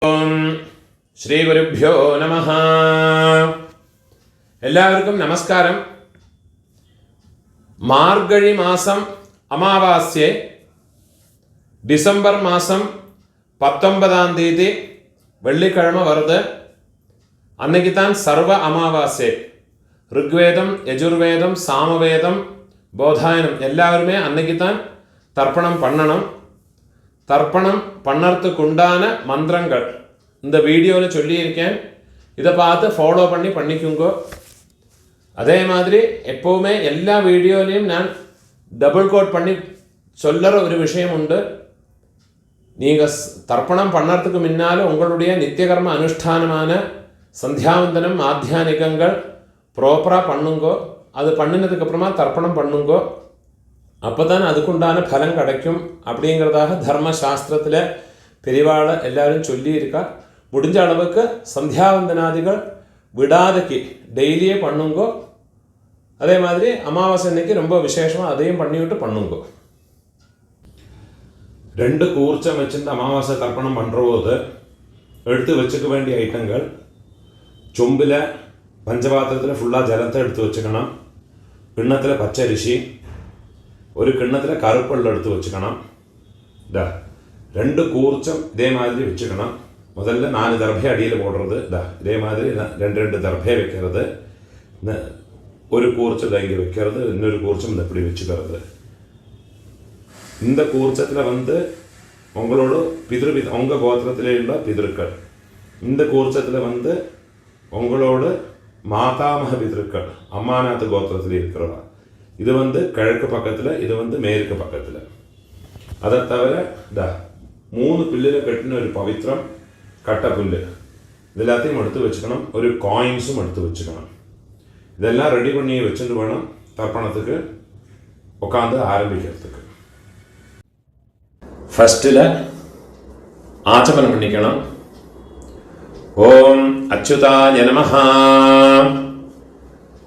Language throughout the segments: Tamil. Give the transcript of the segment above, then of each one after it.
ഓം ശ്രീ ഗുരുഭ്യോ നമഃ. എല്ലാവർക്കും നമസ്കാരം. മാർഗഴി മാസം അമാവാസ്യ ഡിസംബർ മാസം 19 തീയതി വെള്ളിക്കിഴമ വരുത്. അന്നേക്കിത്താൻ സർവ അമാവാസ്യ. ഋഗ്വേദം, യജുർവേദം, സാമവേദം, ബോധായനം எல்லாருமே அன்னைக்குத்தான் தர்ப்பணம் பண்ணணும். தர்ப்பணம் பண்ணறதுக்குண்டான மந்திரங்கள் இந்த வீடியோவில் சொல்லியிருக்கேன். இதை பார்த்து ஃபாலோ பண்ணிக்கோங்க. அதே மாதிரி எப்போவுமே எல்லா வீடியோலையும் நான் டபுள் கோட் பண்ணி சொல்லுற ஒரு விஷயம் உண்டு. நீங்கள் தர்ப்பணம் பண்ணறதுக்கு முன்னால் உங்களுடைய நித்தியகர்ம அனுஷ்டானமான சந்தியாவந்தனம் ஆத்தியானிகங்கள் ப்ராப்பராக பண்ணுங்கோ. அது பண்ணினதுக்கு அப்புறமா தர்ப்பணம் பண்ணுங்கோ. அப்போ தான் அதுக்குண்டான பலம் கிடைக்கும் அப்படிங்கிறதாக தர்மசாஸ்திரத்தில் பெரிவாளை எல்லாரும் சொல்லியிருக்கா. முடிஞ்ச அளவுக்கு சந்தியாவந்தனாதிகள் விடாதக்கு டெய்லியே பண்ணுங்கோ. அதே மாதிரி அமாவாசை அன்னைக்கு ரொம்ப விசேஷமாக அதையும் பண்ணிவிட்டு பண்ணுங்கோ. 2 கூர்ச்சம் வச்சுட்டு அமாவாசை தர்ப்பணம் பண்ணுறபோது எடுத்து வச்சுக்க வேண்டிய ஐட்டங்கள், சொம்பில் பஞ்சபாத்திரத்தில் ஃபுல்லாக ஜலத்தை எடுத்து வச்சுக்கணும். கிண்ணத்தில் பச்சரிசி, ஒரு கிண்ணத்தில் கருப்பெள்ளு எடுத்து வச்சுக்கணும். 2 கூர்ச்சம் இதே மாதிரி வச்சுக்கணும். முதல்ல 4 தர்பை அடியில் போடுறது. இதே மாதிரி 2 தர்பை வைக்கிறது. ஒரு கூர்ச்சம் இங்கே வைக்கிறது, இன்னொரு கூர்ச்சம் இந்த இப்படி வச்சுக்கிறது. இந்த கூர்ச்சத்தில் உங்களோட உங்கள் கோத்திரத்திலே உள்ள பிதிருக்கள், இந்த கூர்ச்சத்தில் உங்களோட மாதாமக பிதிருக்கள், அம்மாநாத்து கோத்திரத்தில் இருக்கிறவா. இது கிழக்கு பக்கத்தில், இது மேற்கு பக்கத்தில். அதை தவிர 3 புல்லில் கட்டின ஒரு பவித்திரம் கட்ட புல்லு, இது எல்லாத்தையும் எடுத்து வச்சுக்கணும். ஒரு காயின்ஸும் எடுத்து வச்சுக்கணும். இதெல்லாம் ரெடி பண்ணி வச்சுட்டு வேணும் தர்ப்பணத்துக்கு உட்காந்து ஆரம்பிக்கிறதுக்கு. ஃபஸ்ட்டில் ஆச்சமனம் பண்ணிக்கணும். ஓம் அச்சுதாய நமஹ,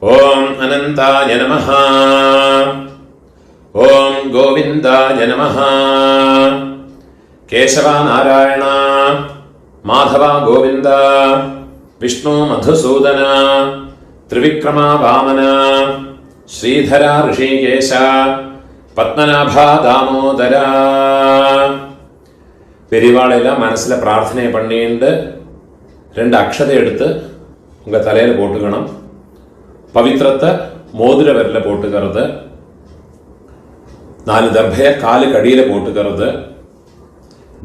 ஓம் அனந்தாய நமஹ, ஓம் கோவிந்தாய நமஹ, கேசவா நாராயண, மாதவா கோவிந்த, விஷ்ணு மதுசூதன, திரிவிக்ரமா வாமன, ஸ்ரீதரா ரிஷிகேஷ, பத்மநாபா தாமோதரா. பெரியவாளெல்லாம் மனசில் பிரார்த்தனை பண்ணிட்டு 2 அக்ஷதை எடுத்து உங்கள் தலையில் போட்டுக்கணும். பவித்திரத்தை மோதிர விரலில் போட்டுக்கிறது. 4 தர்பையை காலுக்கு அடியில் போட்டுக்கிறது.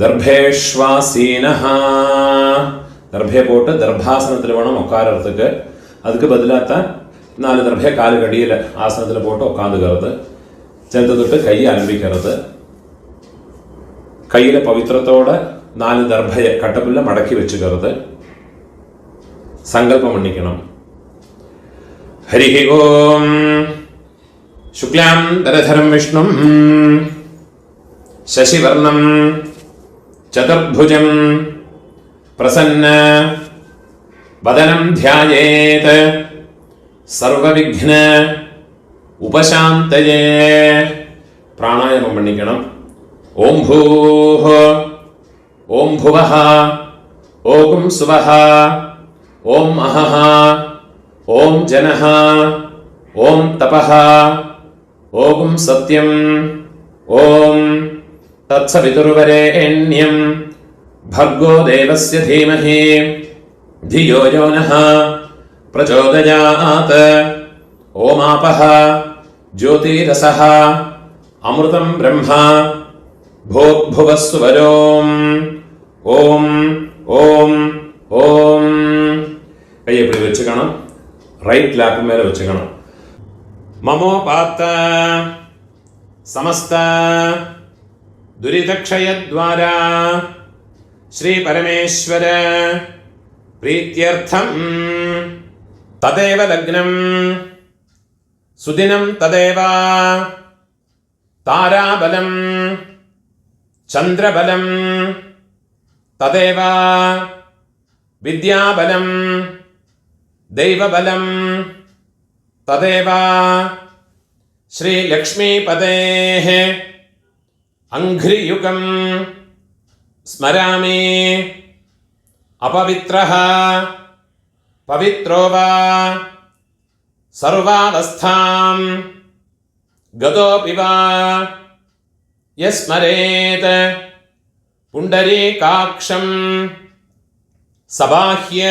தர்பேஷ்வாசீனஹா, தர்பையை போட்டு தர்பாசனத்தில் வேணும் உட்காரத்துக்கு. அதுக்கு பதிலாக தான் 4 தர்பையை காலுக்கு அடியில் ஆசனத்தில் போட்டு உட்காந்துக்கிறது. சேர்த்து தொட்டு கையை ஆரம்பிக்கிறது. கையில் பவித்திரத்தோட 4 தர்பையை கட்டப்புள்ள மடக்கி வச்சுக்கிறது. சங்கல்பம் பண்ணிக்கணும். ஹரி ஓம் சுக்லாம் தரதரம் விஷ்ணும் சசிவர்ணம் சதுர்புஜம் பிரசன்ன வதனம் தியாயேத் சர்வவிக்ன உபசாந்தயே. பிராணாயாமம் பண்ணிக்கணும். ஓம் பூஹ, ஓம் புவஹ, ஓம் சுவஹ, ஓம் அஹஹ, ஓம் ஜனஹ, ஓம் தபஹ, ஓம் சத்யம், ஓம் தத்சவிதுர்வரேண்யம் भर्गो देवस्य धीमहि धियो यो नः प्रचोदयात्. ओमापः ज्योतिरसः अमृतं ब्रह्मा भोग्भुवस्वरोम्. ओम ओम ओम. கையை இப்படி வச்சுக்கணும். ரைட் லேப் மேலே வச்சுக்கணும். மமோபாத்த சமஸ்த துரிதக்ஷயத்வாரா ஸ்ரீ பரமேஸ்வர பிரீத்யர்த்தம் ததேவ லக்னம் சுதினம் ததேவ தாராபலம் சந்திரபலம் ததேவ வித்யாபலம் தெய்வபலம் ததேவ ஸ்ரீ லக்ஷ்மீபதேஹ அங்க்ரியுகம் ஸ்மராமி. अपवित्रः पवित्रो वा सर्वावस्थां गतोऽपि वा यस्मरेत् पुण्डरीकाक्षं सबाह्य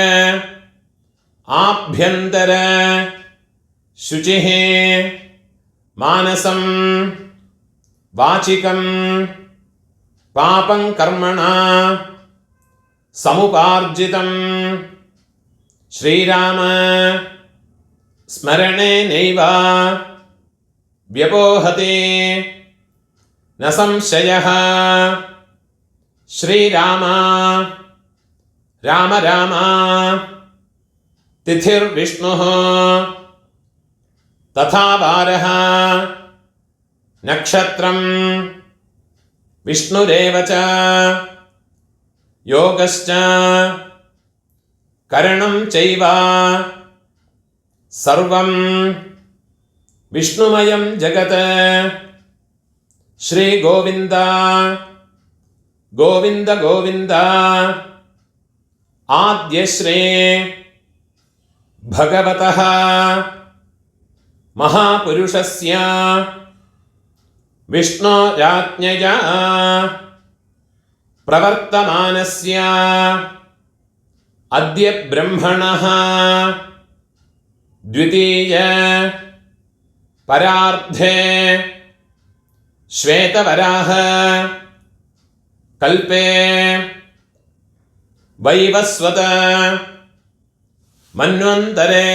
आभ्यन्तर शुचिः मानसं वाचिकं पापं कर्मणा समुपार्जितं श्रीराम स्मरणेनैव व्यपोहते न संशयः। श्रीराम राम राम तिथिर्विष्णुः तथा वारः नक्षत्रं विष्णुरेव च योगश्च करणं चैव सर्वं विष्णुमयं जगत्। श्री गोविंद गोविंद गोविंद आद्यश्री भगवतः महापुरुषस्य विष्णोराज्ञया प्रवर्तमानस्य अद्य ब्रह्मणः द्वितीय परार्धे श्वेतवराह कल्पे वैवस्वत मन्वन्तरे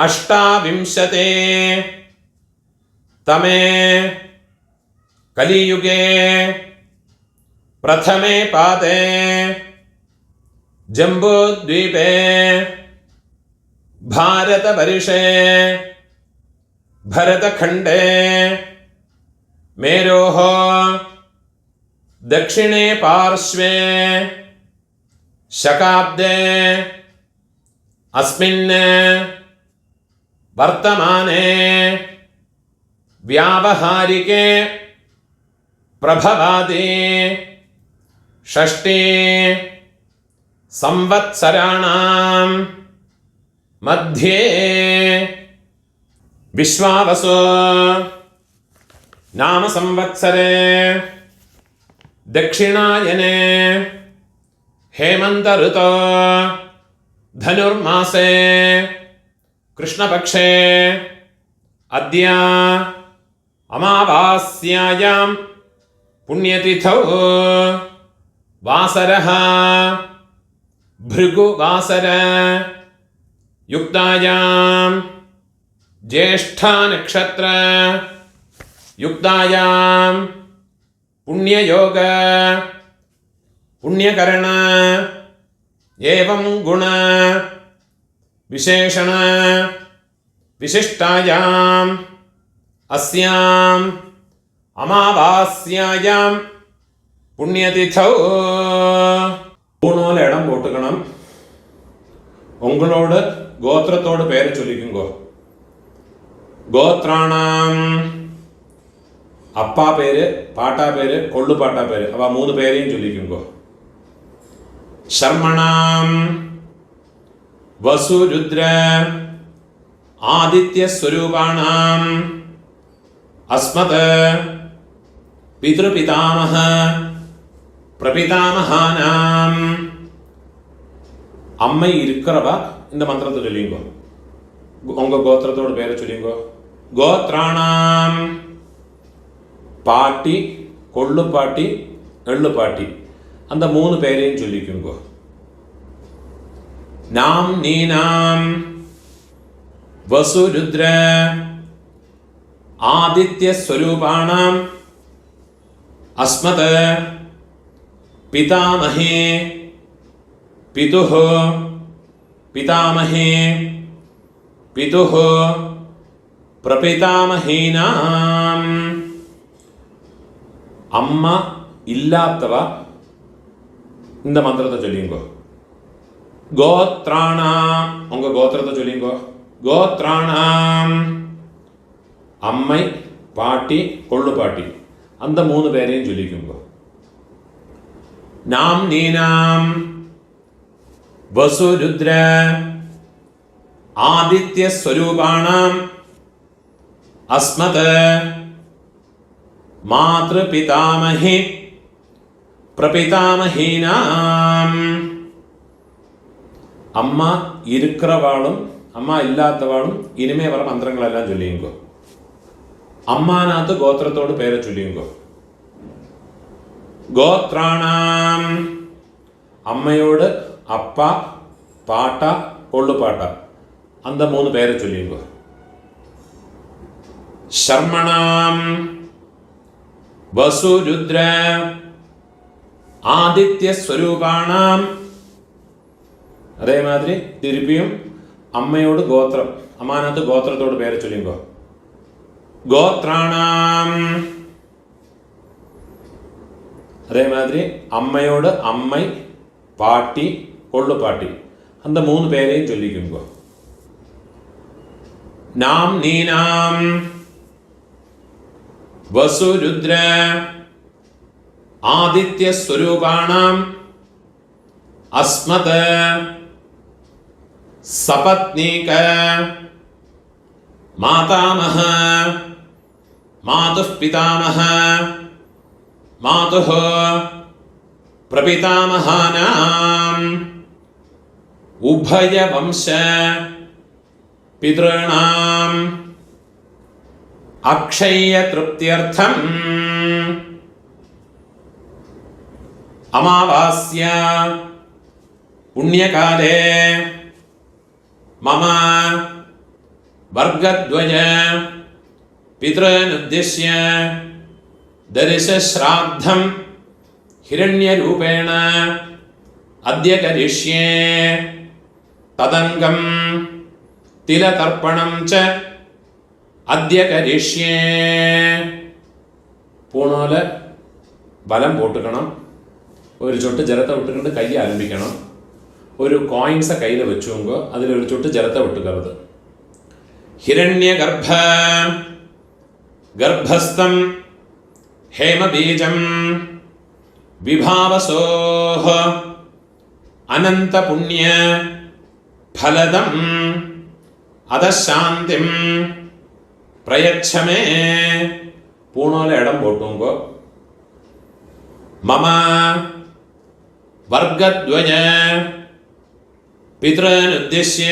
अष्टाविंशते तमे कलियुगे प्रथमे पादे जम्बूद्वीपे भारतवर्षे भरतखण्डे मेरोः दक्षिणे पार्श्वे शकाब्दे अस्मिन् वर्तमाने व्यावहारिके प्रभवादि षष्ठी संवत्सराणां मध्ये विश्वावसु नाम संवत्सरे दक्षिणायने हेमंत ऋतो धनुर्मासे कृष्णपक्षे अद्य अमावास्यायां पुण्यतिथौ वासरः भृगुवासर युक्तायां ज्येष्ठा नक्षत्र युक्तायां पुण्ययोग पुण्यकरण एवं गुण विशेषण विशिष्टायां अस्यां अमावास्यायां पुण्यतिथौ ஊனோல இடம் போட்டுக்கணும். உங்களோட கோத்திரத்தோட பேரை சொல்லிக்குங்கோ. கோத்ராணாம் அப்பா பேரு பாட்டா பேரு கொள்ளு பாட்டா பேரு அவ மூணு பேரையும் சொல்லிக்குங்கோ. சர்மணாம் வசு ருத்ர ஆதித்ய ஸ்வரூபாணாம் அஸ்மத் பித்ருபிதாமஹ பிரபிதாமஹானாம் அம்மை இருக்கிறவா இந்த மந்திரத்தை சொல்லிங்கோ. உங்க கோத்திரத்தோட பேரை சொல்லிங்கோ. கோத்ராணாம் பாட்டி கொள்ளு பாட்டி எள்ளு பாட்டி அந்த மூணு பேரையும் சொல்லிக்குங்கோ. நாம் நீனாம் வசு ருத்ர ஆதித்ய ஸ்வரூபாணாம் அஸ்மத் पितामहे पितुः पितामहे पितुः प्रपितामहीनाम् अम्मा इल्लात्तव இந்த மந்திரத்தை சொல்லிங்கோ. கோத்ராணாம் உங்க கோத்திரத்தை சொல்லிங்கோ. கோத்ராணாம் அம்மை பாட்டி கொள்ளு பாட்டி அந்த மூணு பேரையும் சொல்லிக்குங்கோ. നാംനീനാം വസുരുദ്ര ആദിത്യസ്വരൂപാണാം അസ്മത് മാതൃപിതാമഹി പ്രപിതാമഹീനാം. അമ്മ ഇരിக்கிறവാളും അമ്മ ഇല്ലാത്തവാളും ഇനിമേ വர മന്ത്രങ്ങളെല്ലാം ചൊല്ലിയുങ്കോ. അമ്മാനകത്ത് ഗോത്രത്തോട് പേരെ ചൊല്ലിയുങ്കോ. ഗോത്രാണാം അമ്മയോട് അപ്പ പാട്ട കൊള്ളുപാട്ട അന്ത 3 പേരെ ചൊല്ലിയുങ്കോ. ശർമ്മണാം വസുരുദ്ര ആദിത്യസ്വരൂപാണാം. അതേമാതിരി തിരുപ്പിയും അമ്മയോട് ഗോത്രം അമ്മാനകത്ത് ഗോത്രത്തോട് പേരെ ചൊല്ലിയുങ്കോ. ഗോത്രാണാം അതേമാതിരി അമ്മയോട് അമ്മൈ പാട്ടി കൊള്ളുപാട്ടി അന്ത 3 പേരെയും ചൊല്ലിക്കുമ്പോ. നാം നീനാം വസുരുദ്ര ആദിത്യസ്വരൂപാണാം അസ്മത് സപത്നീക മാതാമഹ മാതുഃ പിതാമഹ മാതുഃ പ്രപിതാമഹാനാം ഉഭയവംശ പിതॄണാം അക്ഷയതൃപ്ത്യർത്ഥം അമാവാസ്യ പുണ്യകാലേ മമ വർഗദ്വയ പിതॄനുദ്ദിശ്യ ദർശശ്രാദ്ധം ഹിരണ്യരൂപേണ അദ്യ കരിഷ്യേ. തദംഗം തിലതർപ്പണം ച അദ്യ കരിഷ്യേ. പൂണോല് ബലം പൊട്ടുക്കണം. ഒരു ചൊട്ട് ജലത്തെ വിട്ടുകൊണ്ട് കൈ ആരംഭിക്കണം. ഒരു കോയിൻസ് കയ്യിൽ വെച്ചുകൊണ്ടോ അതിലൊരു ചൊട്ട് ജലത്തെ വിട്ടുകരുത്. ഹിരണ്യഗർഭ ഗർഭസ്ഥം ഹേമബീജം വിഭാവസോഹ അനന്തപുണ്യ ഫലദം അതശാന്തിം പ്രയച്ഛമേ. പൂണോലെ ഇടം പോട്ടുമ്പോ മമ വർഗദ്വയ പിതॄനുദ്ദിശ്യ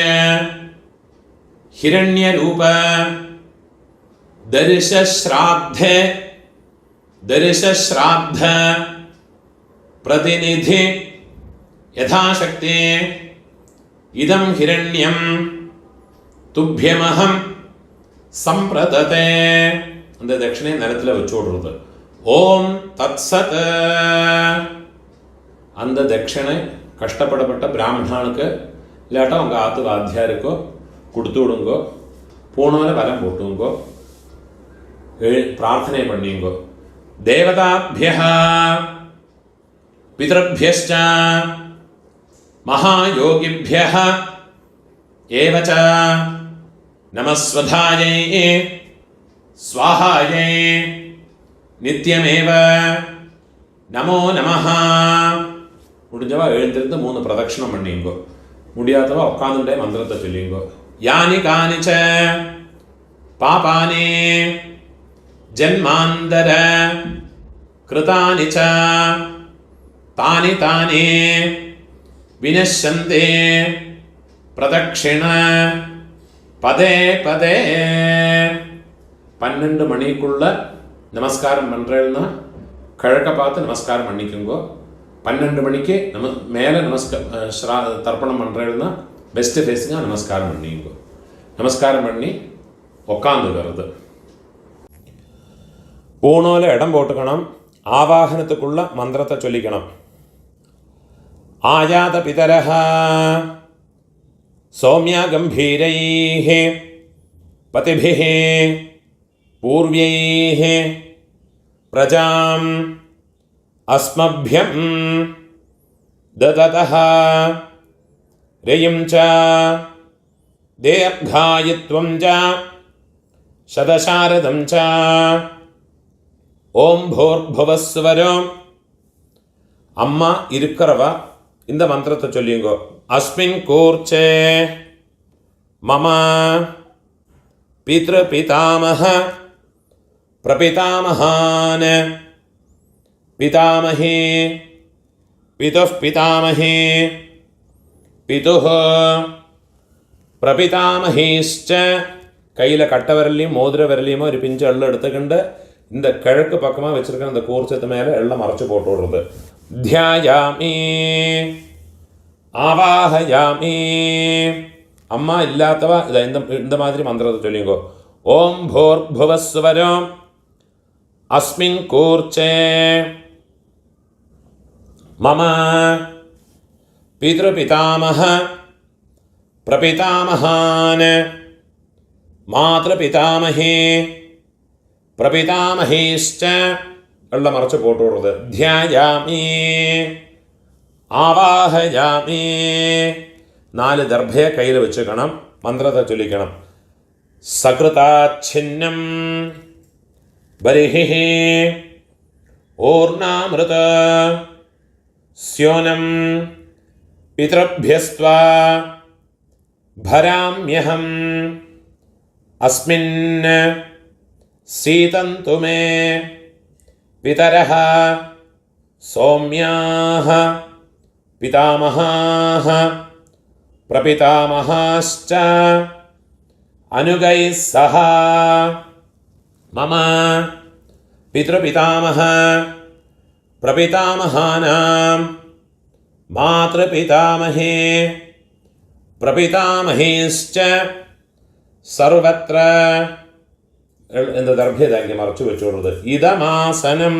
ഹിരണ്യരൂപ ദർശശ്രാദ്ധ പ്രതിനിധി യഥാശക്തി ഇദം ഹിരണ്യം തുഭ്യമഹം സംപ്രദതേ. அந்த தட்சிணை நிலத்தில் வச்சு விடுறது. ஓம் தத்சத். அந்த தட்சிணை கஷ்டப்படப்பட்ட பிராமணனுக்கு இல்லாட்டா உங்க ஆத்து வாத்தியாருக்கோ கொடுத்து விடுங்கோ. பூணோல வலம் போட்டுங்கோ. பிரார்த்தனை பண்ணிங்கோ. தேவதாபியः பிதೃभ्यश्च மகாயோகிभ्यः ஏவ ச நமஸ்வதாயை ஸ்வாஹாயை நித்யமேவ நமோ நமஹ. முடிஞ்சவா எழுந்திருந்து 3 பிரதட்சணம் பண்ணிங்கோ. முடியாதவா உட்காந்துட்டே மந்திரத்தை சொல்லிங்கோ. யானி கானிச்ச பாபானி ஜன்மாந்தர கிருதானி ச தானி தானி வினஷ்யந்தே பிரதட்சிண பதே பதே. 12 மணிக்குள்ள நமஸ்காரம் பண்ணுறேன்னா கிழக்க பார்த்து நமஸ்காரம் பண்ணிக்கோங்கோ. 12 மணிக்கு மேலே தர்ப்பணம் பண்ணுறேன்னா பெஸ்ட்டு ஃபேஸுங்க நமஸ்காரம் பண்ணிங்கோ. நமஸ்காரம் பண்ணி உக்காந்துக்கிறது. பூணோல இடம் போட்டுக்கணும். ஆவாகனத்துக்குள்ள மந்திரத்தை சொல்லிக்கணும். ஆயாத பிதரஹ சௌமியா கம்பீரைஹ பதிபிஹ பூர்வைஹ பிரஜாம் அஸ்மப்யம் தததஹ ரயம் ச தீர்காயத்வம் ச சதசாரதம் ச ஓம் பூர்புவஸ்வரம் அம்மா இருக்கிறவா இந்த மந்திரத்தை சொல்லிங்கோ. அஸ்மின் கூர்ச்சே மம பித்ரு பிதாமஹ பிரபிதாமஹான் பிதாமஹே பிதுः பிதாமஹே பிதுः பிரபிதாமஹேஷ்ச. கையில் கட்ட விரலையும் மோதிர விரலையுமோ ஒரு பிஞ்சு எள்ளு எடுத்துக்கிண்டு இந்த கிழக்கு பக்கமாக வச்சுருக்க அந்த கூர்ச்சத்து மேலே எல்லாம் மறைச்சு போட்டு விடுறது. தியாயாமி ஆவாஹயாமி. அம்மா இல்லாதவா இதை இந்த மாதிரி மந்திரத்தை சொல்லிங்கோ. ஓம் பூர்புவஸ்வரம் அஸ்மின் கூர்ச்சே மம பித்ருபிதாமஹ பிரபிதாமஹான் மாத்ருபிதாமஹே பிரபிதாமஹேஷ்ச எல்லாம் மறைச்சு போட்டு விடுறது. தியாயாமி ஆவாஹயாமி. 4 தர்ഭയെ കയ്യിൽ വെച്ചുക്കണം. മന്ത്രത്തെ ചൊല്ലിക്കണം. സകൃതാച്ഛിന്നം ബരിഹിഹി ഓർണാമൃത സ്യോനം പിതൃഭ്യസ്ത്വാ ഭരാമ്യഹം അസ്മിൻ സീതന്തു മേ പിതരഃ സൗമ്യാഃ പിതാമഹാഃ പ്രപിതാമഹാശ്ച അനുഗൈഃ സഹ. മമ പിതൃപിതാമഹ പ്രപിതാമഹാനാം മാതൃപിതാമഹേ പ്രപിതാമഹേശ്ച സർവത്ര இந்த தர்ഭ്യதாക്കി മറച്ചു വെച്ചുകൊടുത്ത്. ഇതമാസനം.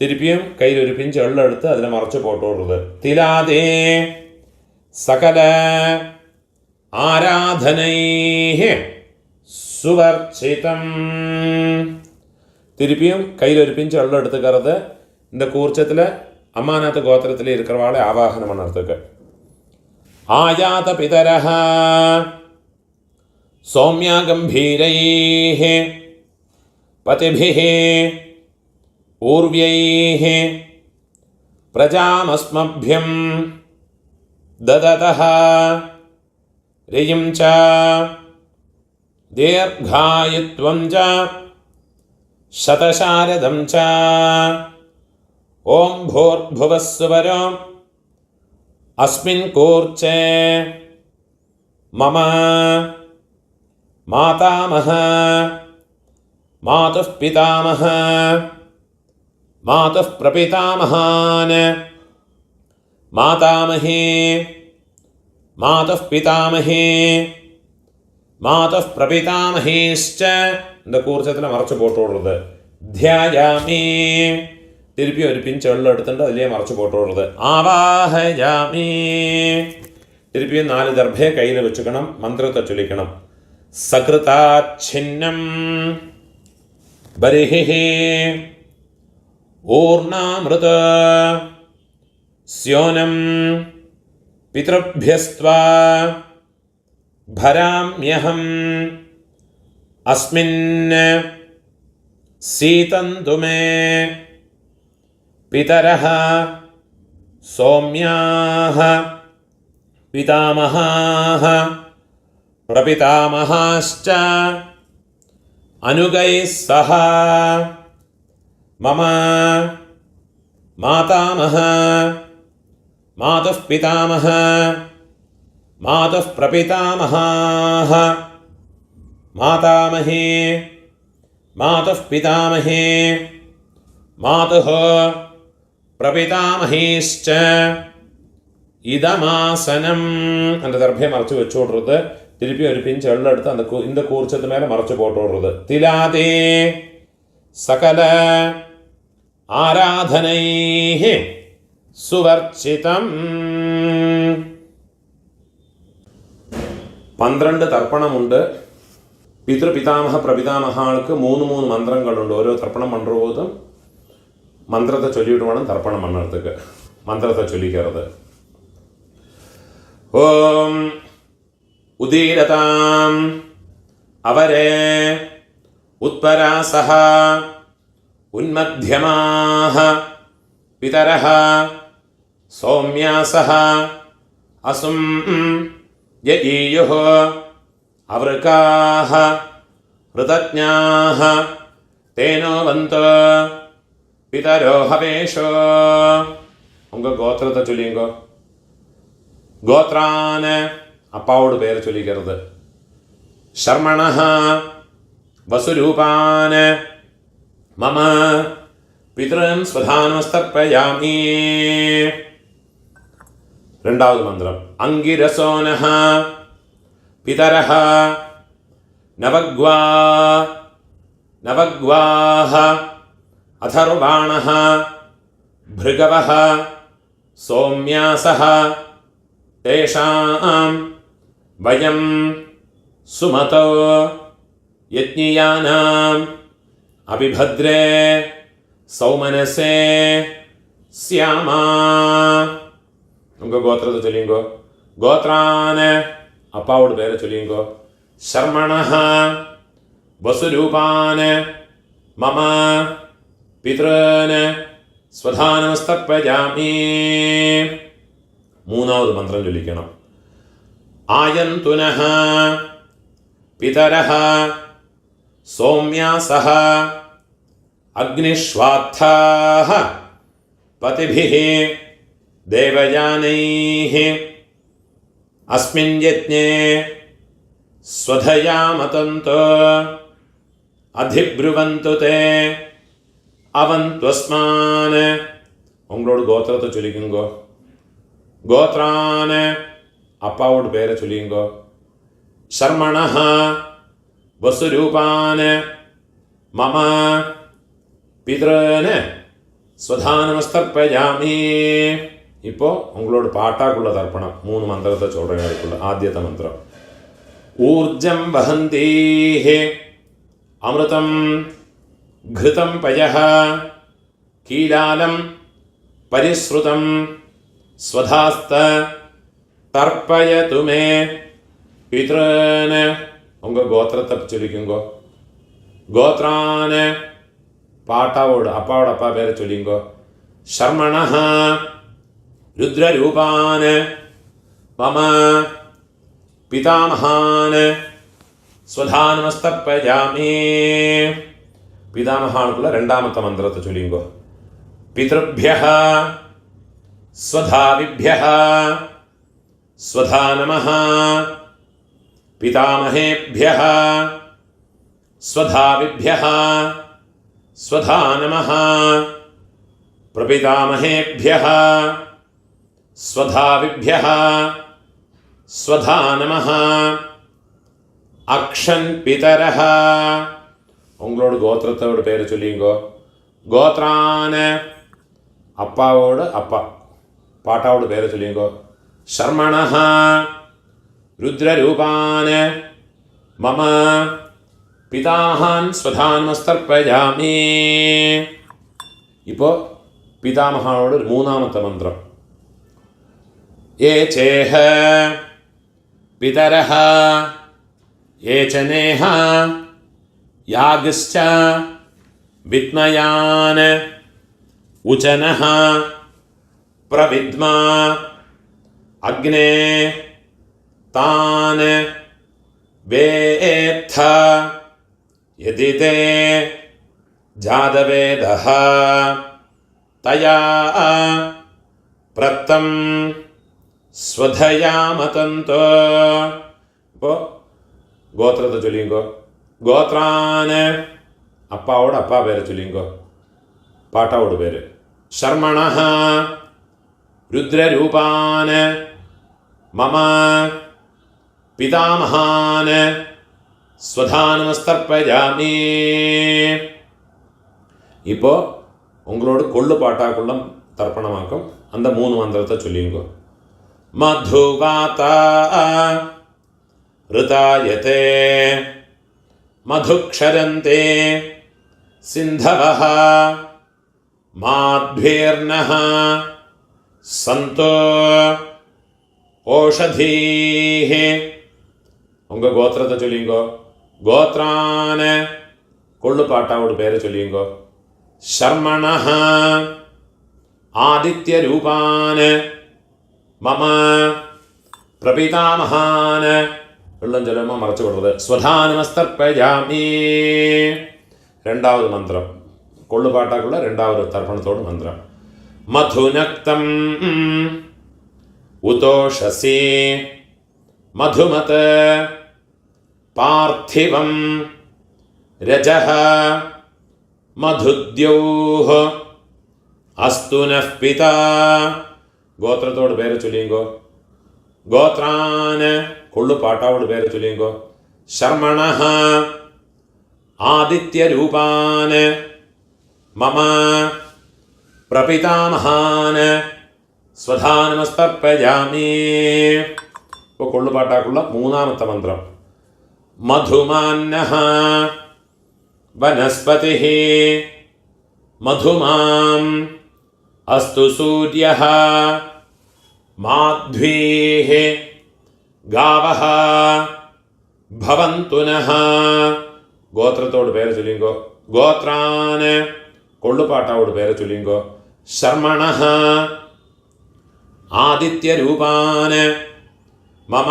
തിരുപ്പിയും കയ്യിൽ ഒരു പിഞ്ച് വെള്ളം എടുത്ത് അതിനെ മറച്ചു പോട്ടുകൊടുത്ത്. തിലാതേ സകല ആരാധനൈഹി സുവർച്ചിതം. തിരുപ്പിയും കയ്യിൽ ഒരു പിഞ്ച് വെള്ളം എടുത്തുക്കறது இந்த கூர்ச்சத்தில் அம்மாநாத்து கோத்திரத்தில் இருக்கிறவாளை ஆவாகனம் பண்ணறதுக்கு. ஆயாத பிதரஹ சௌமியா கம்பீரைஹ பதிபிஹ ஊர்வ்யைஹ பிரஜாமஸ்மभ्यं ददतः ரியம் ச தீர்காயுத்வம் ச சதசாரதம் ச. ஓம் பூர்புவஸ்வரம் அஸ்மின் கூர்ச்சே மம மாதாமஹ மாதுः பிதாமஹ மாதுः பிரபிதாமஹான் மாதாமஹே மாதுः பிதாமஹே மாதுः பிரபிதாமஹேஷ்ச. இந்த கூர்ச்சத்தில் மறைச்சு போட்டு விடுறது. தியாயாமி. திருப்பி ஒரு பிஞ்சு வெള്ളം എടുത്തിട്ട് അതിലേ മറച്ചു പോട്ട് വിടുறது. ആവാഹയാമി. திருப்பியும் 4 தர்ഭയെ കയ്യിൽ വെച്ചുക്കണം. മന്ത്രത്തെ ചൊല്ലിക്കണം. സകൃതാച്ഛിന്നം ബരിഹിഹി ഊർണാമൃത സ്യോനം പിതൃഭ്യസ്ത്വാ ഭരാമ്യഹം അസ്മിൻ സീതന്തു മേ പിതരഃ സൗമ്യാഃ പിതാമഹാഃ പ്രപിതാമഹാശ്ച അനുഗൈഃ സഹ. മമ മാതാമഹ മാതുः പിതാമഹ മാതുः പ്രപിതാമഹാഃ മാതാമഹേ മാതുः പിതാമഹേ മാതുः പ്രപിതാമഹേശ്ച. இதமாசனம். அந்த தர்ഭയെ மறைச்சு வச்சு விடுறது. திருப்பி ஒரு பிஞ்சு வெള്ളം எடுத்து அந்த இந்த கூர்ச்சத்து மேலே மறைச்சு போட்டு விடுறது. திலாதே சகல ஆராதனைஹி சுவர்ச்சிதம். 12 തർപ്പണമുണ്ട്. പിതൃപിതാമഹ പ്രപിതാമഹാൾക്ക് 3 മന്ത്രങ്ങളുണ്ട്. ഓരോ തർപ്പണം പണ്ടുപോതും മന്ത്രത്തെ ചൊല്ലിയിട്ട് വേണം തർപ്പണം പണ്ണறதுக்கு. മന്ത്രത്തെ ചൊല്ലിക്കരുത്. ഓം ഉദീരതാം അവരേ ഉത്പരാസഹ ഉന്മധ്യമാഹ പിതരഃ സൗമ്യാസഃ അസും യഈയുഃ അവൃകാഃ ഋതജ്ഞാഃ തേനോ വന്തു പിതരോ ഹവേഷോ. உங்க கோத்திரத்தை சொல்லிங்கோ. கோத்ரான அப்பாவோட பேரை சொல்லிக்கிறது. ஷர்மணஹ வசுரூபான மம பித்ருன் ஸ்வதானமஸ்தர்ப்பயாமி. ரெண்டாவது மந்திரம். அங்கிரசோனஹ பிதரஹ நவக்வாஹ அதர்வாணஹ भृगवः सौम्यासः तेषां वयं सुमतो यज्ञियानाम् अभिभद्रे सौमनसे स्यामा. उनको गोत्रத்தை சொல்லிங்கோ. கோத்ரான அப்பாவோட பேரை சொல்லிங்கோ. ஷர்மணஹ வசுரூபான மம பித்ருன் സ്വധാനമസ്തർപ്പയാമി. മൂന്നാவது മന്ത്രം ചൊല്ലിക്കണം. ആയന്തുനഃ പിതരഃ സൗമ്യാസഃ അഗ്നിഷ്വാത്ഥാഃ പതിഭിഃ ദേവയാനൈഃ അസ്മിൻ യജ്ഞേ സ്വധയാ മതന്തു അധിബ്രുവന്തു തേ അവന്ത്വസ്മാൻ. உங்களோட கோத்திரத்தை சொல்லிக்குங்கோ. கோத்ரான அப்பாவோட பேரை சொல்லிங்கோ. ஷர்மணஹ வசுரூபான மம பித்ருன் ஸ்வதானமஸ்தர்ப்பயாமி. இப்போ உங்களோட பாட்டாக்குள்ள தர்ப்பணம். 3 மந்திரத்தை சொல்றேன். அதுக்குள்ள ஆத்தியத்த மந்திரம். ஊர்ஜம் வஹந்தீஹ அமிர்தம் घृतं पयः कीलालं परिश्रुतं स्वधास्त तर्पयतु मे पितॄन्. உங்க கோத்திரத்தை சொல்லிக்குங்கோ. கோத்ரான பாட்டாவோட அப்பாவோட அப்பா பேரை சொல்லிங்கோ. ஷர்மணஹ ருத்ரரூபான் மம பிதாமகான் ஸ்வதானமஸ்தர்ப்பயாமி. பிதாமகானுக்குள்ள ரெண்டாமத்த மந்திரத்தை சொல்லிங்கோ. பித்ருभ्यः ஸ்வதாவிभ्यः ஸ்வதா நமः பிதாமகேभ्यः ஸ்வதாவிभ्यः ஸ்வதா நமः பிரபிதாமகேभ्यः ஸ்வதாவிभ्यः ஸ்வதா நமः அக்ஷன் பிதரः. உங்களோட கோத்திரத்தோட பேரை சொல்லிங்கோ. கோத்ரான அப்பாவோட அப்பா பாட்டாவோட பேரை சொல்லிங்கோ. ஷர்மணஹ ருத்ரரூபான் மம பிதாஹான் ஸ்வதானமஸ்தர்ப்பயாமி. இப்போ பிதாமகாவோட 3ஆமத்த மந்திரம். ஏ சேஹ பிதரஹ ஏ சனேஹ யாகஸ்ச வித்மயான் உச்சனஹ பிரவித்மா அக்னே தான் வேத்த யதி தே ஜாதவேதஹ தயா பிரத்தம் ஸ்வதயா மதந்தோ. இப்போ கோத்திரத்தை சொல்லிங்கோ. கோத்ரான அப்பாவோட அப்பா பேரை சொல்லிங்கோ. பாட்டாவோட பேர். ஷர்மணஹ ருத்ரரூபான் மம பிதாமகான் ஸ்வதானமஸ்தர்ப்பயாமி. இப்போ உங்களோட கொள்ளு பாட்டாக்குள்ள தர்ப்பணமாக்கும் அந்த 3 மந்திரத்தை சொல்லிங்கோ. மதுவாதா ऋतायते मधुक्षरन्ते सिन्धवः माध्वीर्नः सन्तो ओषधीः. உங்க கோத்திரத்தை சொல்லிங்கோ. கோத்ரான கொள்ளு பாட்டாவோட பேரை சொல்லிங்கோ. ஷர்மணஹ ആദിത്യരൂപാൻ മമ പ്രപിതാമഹാൻ. വെള്ളം ചെല്ലുമ്പോൾ മറച്ചു കൊടുത്തത് സ്വധാനമസ്തർപ്പയാമി. രണ്ടാമത് മന്ത്രം കൊള്ളുപാട്ടാക്കുള്ള രണ്ടാമത് തർപ്പണത്തോട് മന്ത്രം. മധുനക്തം ഉതോഷസി മധുമത് പാർത്ഥിവം രജഃ മധുദ്യൗഃ അസ്തു നഃ പിതാ. ഗോത്രത്തോട് പേര് ചൊല്ലിങ്കോ. ഗോത്രാന് കൊള്ളുപാട്ടാവോട് പേര് ചൊല്ലിങ്കോ. ശർമ്മണഃ ആദിത്യരൂപാന് മമ പ്രപിതാമഹാൻ സ്വധാനമസ്തർപ്പയാമി. ഇപ്പോൾ കൊള്ളുപാട്ടാക്കുള്ള മൂന്നാമത്തെ മന്ത്രം. മധുമാന്നഃ വനസ്പതിഃ മധുമാം അസ്തു സൂര്യഃ മാധ്വീഃ ഗാവഃ ഭവന്തു നഃ. ഗോത്രത്തോട് പേര് ചൊല്ലിങ്കോ. ഗോത്രാന് കൊള്ളുപാട്ടാവോട് പേര് ചൊല്ലിങ്കോ. ശർമ്മണഃ ആദിത്യരൂപാന് മമ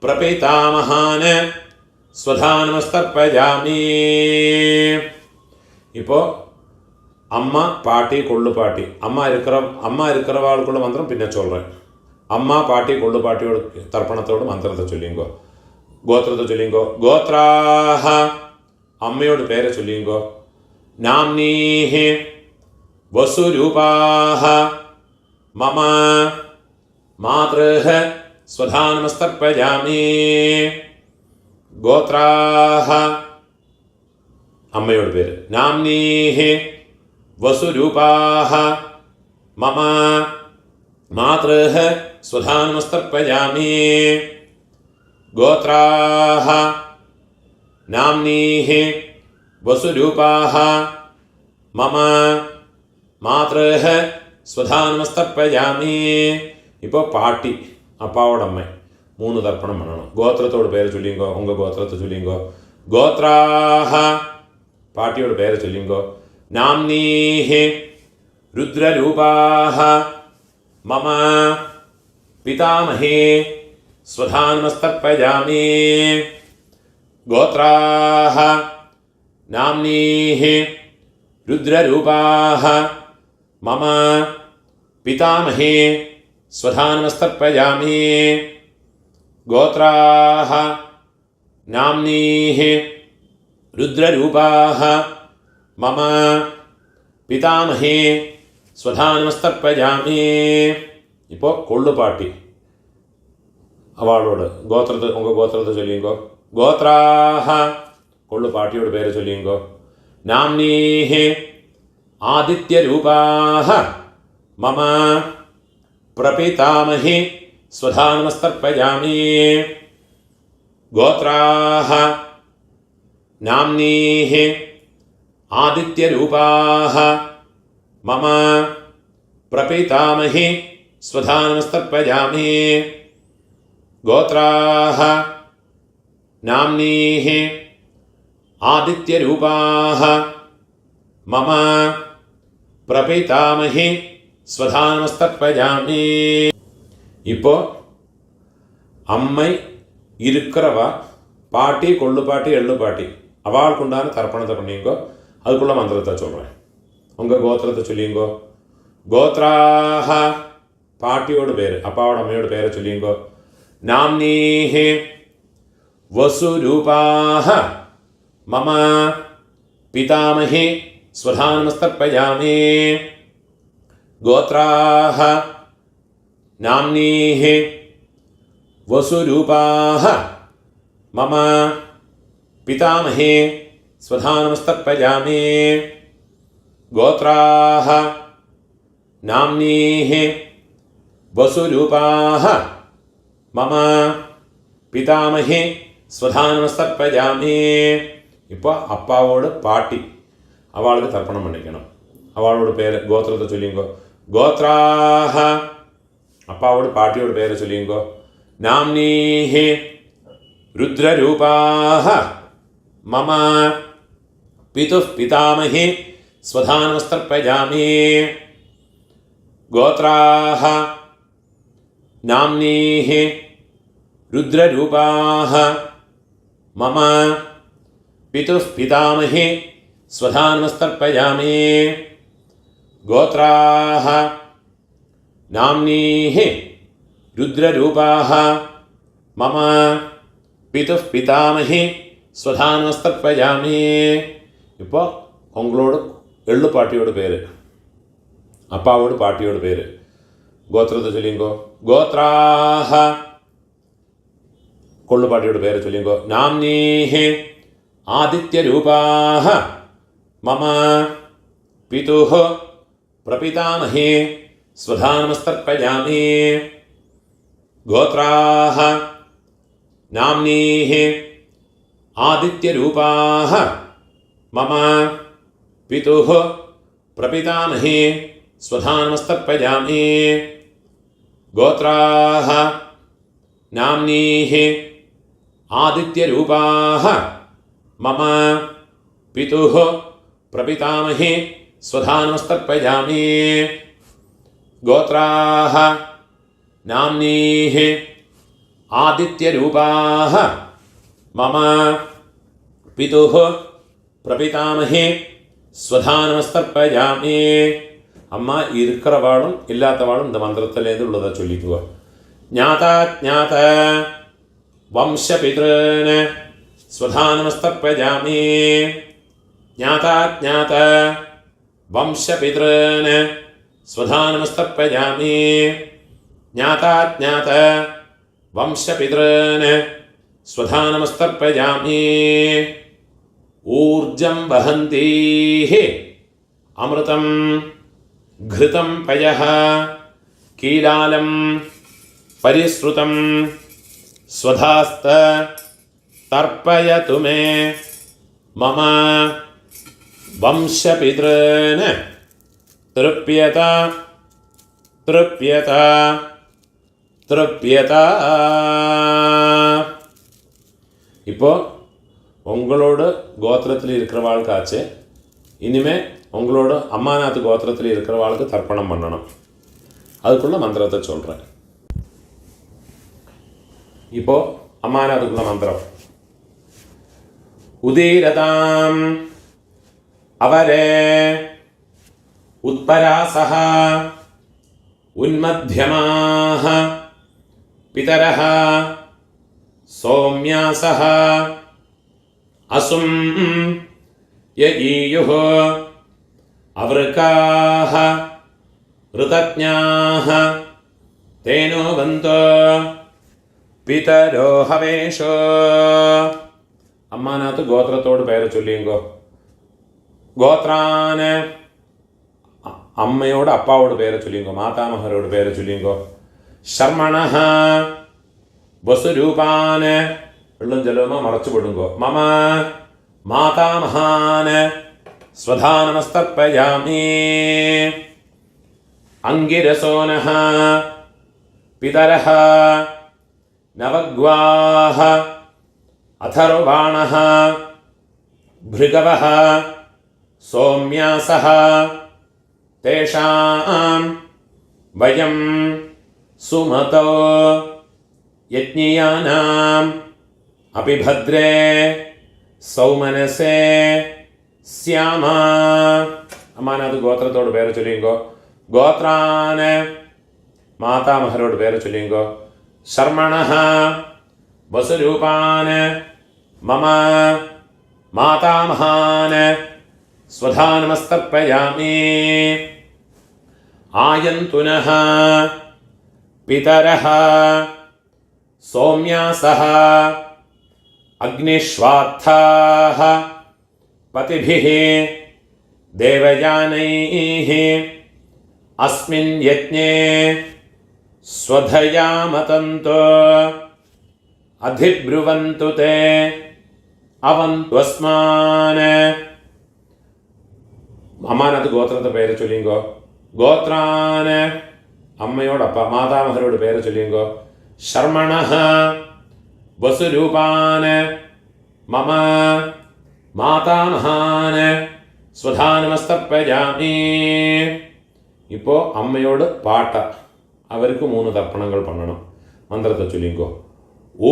പ്രപിതാമഹാൻ സ്വധാനമസ്തർപ്പയാമി. ഇപ്പോൾ അമ്മ പാട്ടി കൊള്ളുപാട്ടി. അമ്മ இருக்கிறவாளுக்குள்ள மந்திரம் പിന്നെ சொல்கிறேன். അമ്മ പാട്ടി കൊള്ളുപാട്ടിയോട് തർപ്പണത്തോട് മന്ത്രത്തെ ചൊല്ലിങ്കോ. ഗോത്രത്തെ ചൊല്ലിങ്കോ. ഗോത്രാഹ അമ്മയോട് പേരെ ചൊല്ലിങ്കോ. നാംനീഃ വസുരൂപാഹ മമ മാതൃഃ സ്വധാനമസ്തർപ്പയാമി. ഗോത്രാഹ അമ്മയോട് പേര്. നാംനീഃ വസുരൂപാഹ മമ മാതൃഃ സ്വധാനമസ്തർപ്പയാമി. ഗോത്രാഹ നാംനീഃ വസുരൂപാഹ മമ മാതൃഃ സ്വധാനമസ്തർപ്പയാമി. ഇപ്പോൾ പാട്ടി അപ്പാവോടമ്മ മൂന്ന് തർപ്പണം വേണം. ഗോത്രത്തോട് പേര് ചൊല്ലിങ്കോ. ഉങ്ക ഗോത്രത്തെ ചൊല്ലിങ്കോ. ഗോത്രാഹ പാട്ടിയോട് പേര് ചൊല്ലിങ്കോ. നാംനീഃ രുദ്രരൂപാഹ മമ പിതാമഹേ സ്വധാനമസ്തർപ്പയാമി. ഗോത്രാഹ നാംനീഃ രുദ്രരൂപാഹ മമ പിതാമഹേ സ്വധാനമസ്തർപ്പയാമി. ഗോത്രാഹ നാംനീഃ രുദ്രരൂപാഹ മമ പിതാമഹേ സ്വധാനമസ്തർപ്പയാമി. ഇപ്പോൾ കൊള്ളുപാട്ടി അവളോട് ഗോത്രത്തെ ചൊല്ലിങ്കോ. ഗോത്രാഹ കൊള്ളുപാട്ടിയോട് പേര് ചൊല്ലിങ്കോ. നാംനീഃ ആദിത്യരൂപാഹ മമ പ്രപിതാമഹേ സ്വധാനമസ്തർപ്പയാമി. ഗോത്രാഹ നാംനീഃ ആദിത്യരൂപാഹ മമ പ്രപിതാമഹേ സ്വധാനമസ്തർപ്പയാമി. ഗോത്രാഹ നാംനീഃ ആദിത്യരൂപാഹ മമ പ്രപിതാമഹേ സ്വധാനമസ്തർപ്പയാമി. ഇപ്പോൾ അമ്മ இருக்கிறவ பாட்டி கொள்ளுப்பாட்டி எள்ளுப்பாட்டி அவளுக்குண்டான தர்ப்பணத்தை பண்ணிங்கோ. அதுக்குள்ள மந்திரத்தை சொல்கிறேன். உங்கள் கோத்திரத்தை சொல்லிங்கோ. கோத்ராஹ பாட்டியோட பேர் அப்பாவோட அம்மையோட பேரை சொல்லிங்கோ. நாம்னீஹ வசுரூபாஹ மம பிதாமஹே ஸ்வதானமஸ்தர்ப்பயாமி. கோத்ராஹ நாம்னீஹ വസുരൂപാഹ മമ പിതാമഹേ സ്വധാനമസ്തർപ്പയാമി. ഗോത്രാഹ നാംനീഹ വസുരൂപാഹ മമ പിതാമഹേ സ്വധാനമസ്തർപ്പയാമി. ഇപ്പോൾ അപ്പാവോട് പാട്ടി അവൾക്ക് തർപ്പണം പണിക്കണം. അവളോട് പേര് ഗോത്രത്തെ ചൊല്ലിങ്കോ. ഗോത്രാഹ അപ്പാവോട് പാട്ടിയോട് പേര് ചൊല്ലിങ്കോ. നാംനീഹ രുദ്രരൂപാഹ മമ പിതുഃ പിതാമഹേ സ്വധാനമസ്തർപ്പയാമി. गोत्राः नाम्नीः रुद्ररूपाः मम पितुः पितामही स्वधानमस्तर्पयामि गोत्राः नाम्नीः रुद्ररूपाः मम पितुः पितामही स्वधानमस्तर्पयामि. ഇപ്പോൾ ഉങ്ങളോട് എള്ളു പാട്ടിയോട് പേര്, അപ്പാവോട് പാട്ടിയോട് പേര്. ഗോത്രത്തെ ചൊല്ലിങ്കോ ഗോത്രാഹ. കൊള്ളുപാട്ടിയോട് പേര് ചൊല്ലിങ്കോ നാംനീഹി ആദിത്യരൂപാഹ മമ പിതുഃ പ്രപിതാമഹേ സ്വധാനമസ്തർപ്പയാമി. ഗോത്രാഹ നാംനീഹി ആദിത്യരൂപാഹ മമ പിതുഃ പ്രപിതാമഹേ സ്വധാനമസ്തർപ്പയാമി. ഗോത്രാഹ നാംനീഹി ആദിത്യരൂപാഹ മമ പിതുഃ പ്രപിതാമഹേ സ്വധാനമസ്തർപ്പയാമി. ഗോത്രാഹ നാംനീഹി ആദിത്യരൂപാഹ മമ പിതുഃ പ്രപിതാമഹേ സ്വധാനമസ്തർപ്പയാമി. അമ്മ இருக்கிறவாളും ഇല്ലാത്തവാളും இந்த മന്ത്രത്തിലേത് ഉള്ളതാ ചൊല്ലിക്കുക. ജ്ഞാതാജ്ഞാത വംശപിതॄൻ സ്വധാനമസ്തർപ്പയാമി. ജ്ഞാതാജ്ഞാത വംശപിതॄൻ സ്വധാനമസ്തർപ്പയാമി. ജ്ഞാതാജ്ഞാത വംശപിതॄൻ സ്വധാനമസ്തർപ്പയാമി. ഊർജം വഹന്തീഃ അമൃതം ഘൃതം പയഃ കീലാലം പരിശ്രുതം സ്വധാസ്ത തർപ്പയതു മേ മമ വംശപിതॄൻ തൃപ്യത തൃപ്യത തൃപ്യത. ഇപ്പോൾ உங்களோட கோத்திரத்தில் இருக்கிறவாளுக்காச்சு இனிமே உங்களோட அம்மாநாத்து கோத்திரத்தில் இருக்கிறவாளுக்கு தர்ப்பணம் பண்ணணும். அதுக்குள்ள மந்திரத்தை சொல்கிறேன். இப்போ அம்மாநாத்துக்குள்ள மந்திரம். உதீரதாம் அவரே உத்பராசஹ உன்மத்யமாஹ பிதரஹ சௌம்யாசஹ அசும் யஈயுः அவருக்காः ऋतज्ञाः तेनो वन्तो പിതരോ ഹവേഷോ. അമ്മാനകത്ത് ഗോത്രത്തോട് പേര് ചൊല്ലിയെങ്കോ. ഗോത്രാന് അമ്മയോട് അപ്പാവോട് പേര് ചൊല്ലിയെങ്കോ. മാതാമഹരോട് പേര് ചൊല്ലിയെങ്കോ. ശർമ്മണഃ വസുരൂപാന് വെള്ളം ജലവുമോ മറച്ചു വിടുങ്കോ. മമ മാതാമഹാന് സ്വധാനമസ്തർപ്പയാമി. അംഗിരസോനഃ പിതരഃ നവഗ്വാഹ അഥർവാണഃ ഭൃഗവഃ സൗമ്യാസഃ തേഷാം വയം സുമതോ യജ്ഞിയാനാം അപിഭദ്രേ സൗമനസേ സ്യാമ. അമ്മാനത് ഗോത്രത്തോട് പേര് ചൊല്ലിയെങ്കോ. ഗോത്രാന് മാതാമഹരോട് പേര് ചൊല്ലിയെങ്കോ. ശർമ്മണഃ വസുരൂപാന് മമ മാതാമഹാന് സ്വധാനമസ്തർപ്പയാമി. ആയന്തുനഃ പിതരഃ സൗമ്യാസഃ അഗ്നിഷ്വാത്ഥാഃ പതിഭിഃ ദേവയാനൈഃ അസ്മിൻ യജ്ഞേ സ്വധയാമതന്തോ അധിബ്രുവന്തു തേ അവന്ത്വസ്മാന്. അമ്മാനത് ഗോത്രത്തെ പേര് ചൊല്ലിയെങ്കോ. ഗോത്രാന് അമ്മയോടപ്പ മാതാമഹരോട് പേര് ചൊല്ലിയെങ്കോ. ശർമ്മണഃ വസുരൂപാന് മമ മാതാമഹാന് സ്വധാനമസ്തർപ്പയാമി. ഇപ്പോൾ അമ്മയോട് പാട്ട, അവർക്ക് 3 തർപ്പണങ്ങൾ പണണം. മന്ത്രത്തെ ചൊല്ലിക്കോ.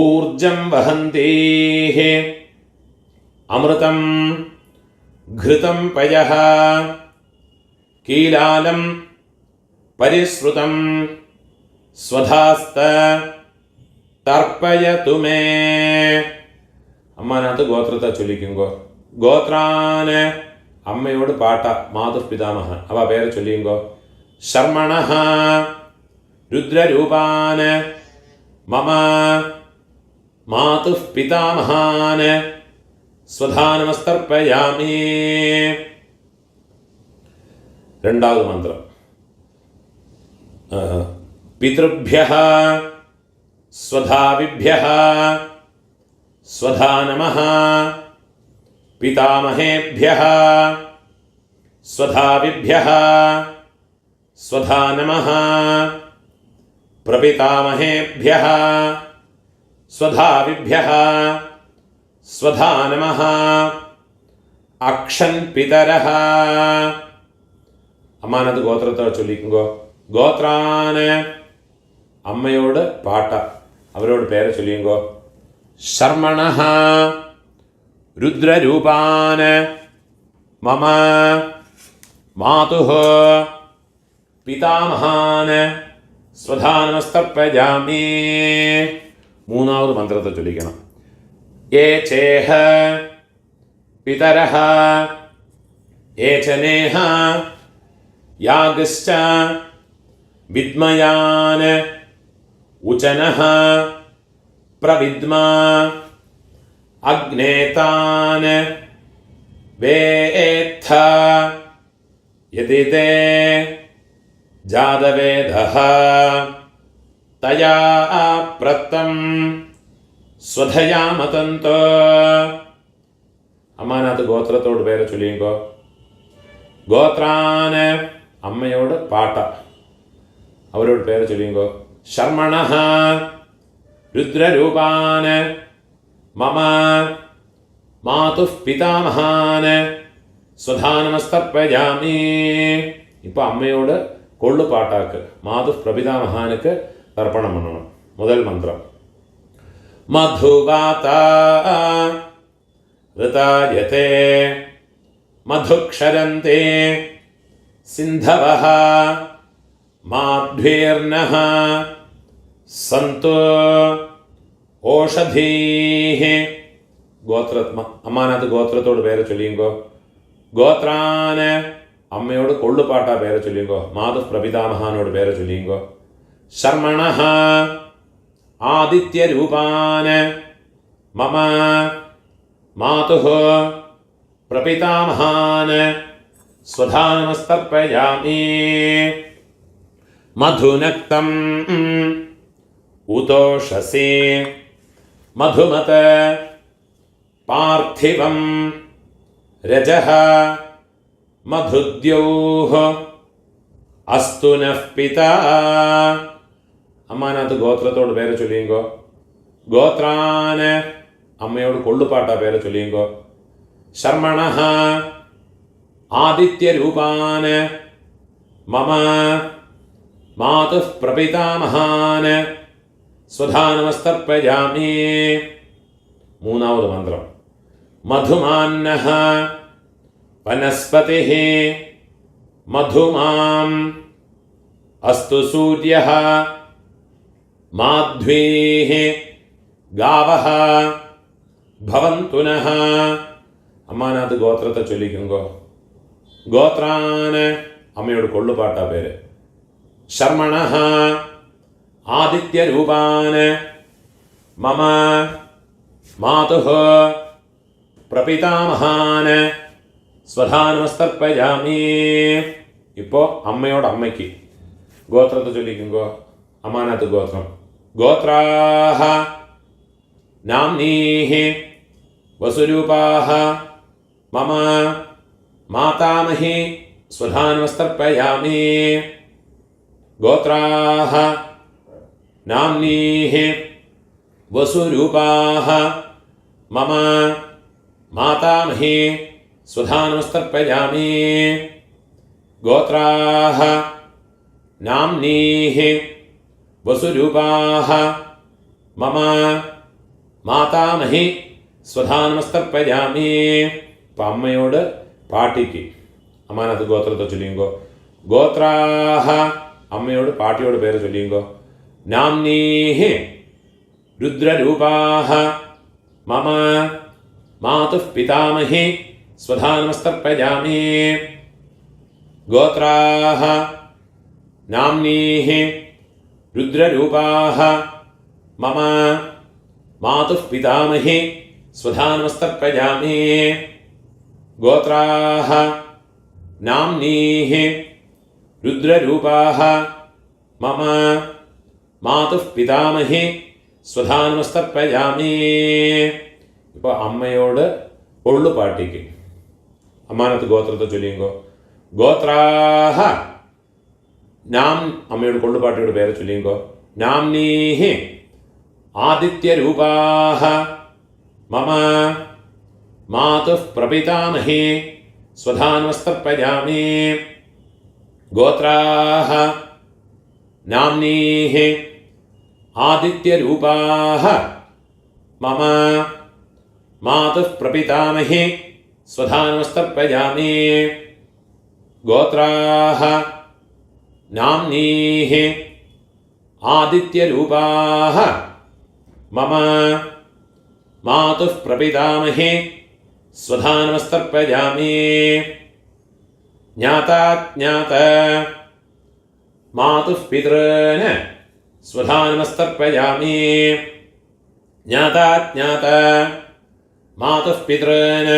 ഊർജം വഹന്തേഹേ അമൃതം ഘൃതം പയഃ കീലാലം പരിശ്രുതം സ്വധാസ്ത തർപ്പയതു മേ. അമ്മാനകത്ത് ഗോത്രത്തെ ചൊല്ലിക്കുങ്കോ. ഗോത്രാന് അമ്മയോട് പാട്ട, മാതുഃ പിതാമഹ, അവ പേരെ ചൊല്ലിയുങ്കോ. ശർമ്മണഃ രുദ്രരൂപാന് മമ മാതുഃ പിതാമഹാന് സ്വധാനമസ്തർപ്പയാമി. രണ്ടാമത് മന്ത്രം. പിതൃഭ്യഃ സ്വധാവിഭ്യഃ സ്വധാ നമഃ പിതാമഹേഭ്യഃ സ്വധാവിഭ്യഃ സ്വധാ നമഃ പ്രപിതാമഹേഭ്യഃ സ്വധാവിഭ്യഃ സ്വധാ നമഃ അക്ഷൻ പിതരഃ. അമ്മാനത് ഗോത്രത്തെ ചൊല്ലിക്കുങ്കോ. ഗോത്രാന് അമ്മയോട് പാട്ട, അവരോട് പേരെ ചൊല്ലിയുങ്കോ. ശർമ്മണഃ രുദ്രരൂപാന് മമ മാതുഃ പിതാമഹാന് സ്വധാനമസ്തർപ്പയാമി. മൂന്നാമത് മന്ത്രത്തെ ചൊല്ലിക്കണം. യേ ചേഹ പിതരഃ യേ ച നേഹ യാഗശ്ച വിദ്മയാന് ഉചനഃ പ്രവിദ്മാ അഗ്നേതാന് വേത്ഥ യതി തേ ജാതവേദഃ തയാ പ്രത്തം സ്വധയാമതന്തോ. അമ്മാനകത്ത് ഗോത്രത്തോട് പേരെ ചൊല്ലിയുങ്കോ. ഗോത്രാന് അമ്മയോട് പാട്ട, അവരോട് പേരെ ചൊല്ലിയുങ്കോ. ശർമ്മണഃ രുദ്രരൂപാന് മമ മാതുഃ പിതാമഹാന് സ്വധാനമസ്തർപ്പയാമി. ഇപ്പൊ അമ്മയോട് കൊള്ളുപാട്ടാക്ക്, മാതുഃ പ്രപിതാമഹാനുക്ക് തർപ്പണം പണണം. മുതൽ മന്ത്രം. മധുവാത ഋതായതേ മധുക്ഷരന്തേ സിന്ധവഃ മാധ്വീർനഃ സന്തു ഓഷധീഃ. അമ്മാനകത്ത് ഗോത്രത്തോട് പേരെ ചൊല്ലിയുങ്കോ. ഗോത്രാന് അമ്മയോട് കൊള്ളുപാട്ട പേരെ ചൊല്ലിയുങ്കോ. മാതുഃ പ്രപിതാമഹാനോട് പേരെ ചൊല്ലിയുങ്കോ. ശർമ്മണഃ ആദിത്യരൂപാന് മമ മാതുഃ പ്രപിതാമഹാന് സ്വധാനമസ്തർപ്പയാമി. മധുനക്തം ഉതോഷസി മധുമത് പാർത്ഥിവം രജഃ മധുദ്യൗഃ അസ്തു നഃ പിതാ. അമ്മാനകത്ത് ഗോത്രത്തോട് പേരെ ചൊല്ലിയുങ്കോ. ഗോത്രാന് അമ്മയോട് കൊള്ളുപാട്ട പേരെ ചൊല്ലിയുങ്കോ. ശർമ്മണഃ ആദിത്യരൂപാന് മമ മാതുഃ പ്രപിതാമഹാന് സ്വധാനമസ്തർപ്പയാമി. മൂന്നാമത് മന്ത്രം. മധുമാന്നഃ വനസ്പതിഃ മധുമാം അസ്തു സൂര്യഃ മാധ്വീഃ ഗാവഃ ഭവന്തു നഃ. അമ്മാനകത്ത് ഗോത്രത്തെ ചൊല്ലിക്കുങ്കോ. ഗോത്രാന് അമ്മയോട് കൊള്ളുപാട്ട പേര്. ശർമ്മണഃ ആദിത്യരൂപാന് മമ മാതുഃ പ്രപിതാമഹാന് സ്വധാനമസ്തർപ്പയാമി. ഇപ്പോ അമ്മയോട് അമ്മയ്ക്ക് ഗോത്രത്തെ ചൊല്ലിക്കുങ്കോ. അമ്മാനകത്ത് ഗോത്രം. ഗോത്രാഃ നാംനീഃ വസുരൂപാഃ മമ മാതാമഹി സ്വധാനമസ്തർപ്പയാമി. ഗോത്രാഃ നാംനീഃ വസുരൂപാഃ മമ മാതാമഹി സ്വധാനമസ്തർപ്പയാമി. ഗോത്രാഃ നാംനീഃ വസുരൂപാഃ മമ മാതാമഹി സ്വധാ നമസ്തർപ്പയാമി. അപ്പം അമ്മയോട് പാട്ടിക്ക് അമ്മാനത്ത് ഗോത്രത്തെ ചൊല്ലിയുങ്കോ. ഗോത്രാഹ അമ്മയോട് പാട്ടിയോട് പേര് ചൊല്ലിയുങ്കോ. നാംനീഃ രുദ്രരൂപാഃ മമ മാതുഃ പിതാമഹി സ്വധാ നമസ്തർപ്പയാമി. ഗോത്രാഹ നാംനീഃ രുദ്രരൂപാഃ മമ മാതുഃ പിതാമഹി സ്വധാ നമസ്തർപ്പയാമി. ഗോത്രാഹ നാംനീഃ രുദ്രരൂപാഃ മമ മാതുഃ പിതാമഹി സ്വധാ നമസ്തർപ്പയാമി. ഇപ്പോൾ അമ്മയോട് ഒള്ളു പാട്ടിക്ക് അമ്മാനത്ത് ഗോത്രത്തെ ചൊല്ലിയുങ്കോ. ഗോത്രാഹ നാം അമ്മയോട് കൊള്ളുപാട്ടിയോട് പേരെ ചൊല്ലിയുങ്കോ. നാംനീഃ ആദിത്യരൂപാഃ മമ മാതുഃ പ്രപിതാമഹി സ്വധാ നമസ്തർപ്പയാമി. ഗോത്രാഹ നാംനീഃ ആദിത്യരൂപാഃ മമ മാതുഃ പ്രപിതാമഹി സ്വധാ നമസ്തർപ്പയാമി. ഗോത്രാഹ നാംനീഃ ആദിത്യരൂപാഃ മമ മാതുഃ പ്രപിതാമഹി സ്വധാ നമസ്തർപ്പയാമി. ജ്ഞാതാജ്ഞാത മാതുഃ പിതॄൻ സ്വധാ നമസ്തർപ്പയാമി. ജ്ഞാതാജ്ഞാത മാതുഃ പിതॄൻ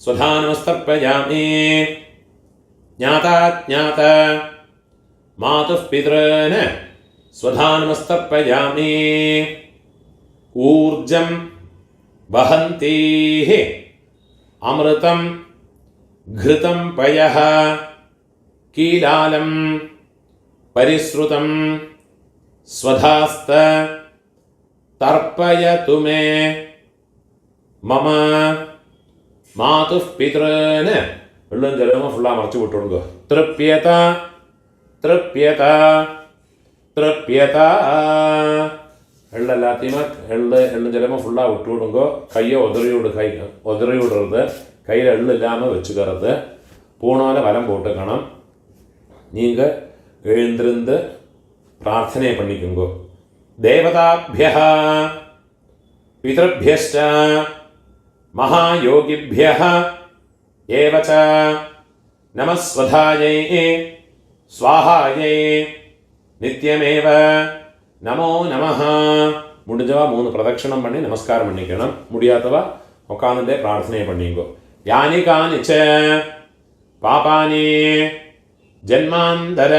സ്വധാ നമസ്തർപ്പയാമി. ജ്ഞാതാജ്ഞാത മാതുഃ പിതॄൻ സ്വധാ നമസ്തർപ്പയാമി. ഊർജം വഹന്തീഃ അമൃതം ഘൃതം പയഃ കീലാലം പരിശ്രുതം സ്വധാസ്ത തർപ്പയതു മേ മമ മാതുഃ പിതॄൻ. വെള്ളം ജലമോ ഫുള്ളാ മറച്ചു വിട്ടുകൊടുക്കുക. തൃപ്യത തൃപ്യത തൃപ്യത. എള്ളെല്ലാத்தையுமே എള്ളും ജലമോ ഫുള്ളാ വിട്ടുകൊടുങ്കോ. കയ്யை உதறி விடுறது. கையில் எள்ளு இல்லாமல் வச்சுக்கிறது. பூணோல வலம் போட்டுக்கணும். நீங்கள் எழுந்திருந்து பிரார்த்தனை பண்ணிக்கோங்க. தேவதாபியः பிதృभ्यश्च மகாயோகிभ्यः ஏவ ச நமஸ்வதாயை ஸ்வாஹாயை நித்யமேவ நமோ நமः. முடிஞ்சவா 3 பிரதட்சணம் பண்ணி நமஸ்காரம் பண்ணிக்கணும். முடியாதவா உட்காந்துட்டே பிரார்த்தனை பண்ணிங்கோ. யானி கானிச்ச பாபானி ஜன்மாந்தர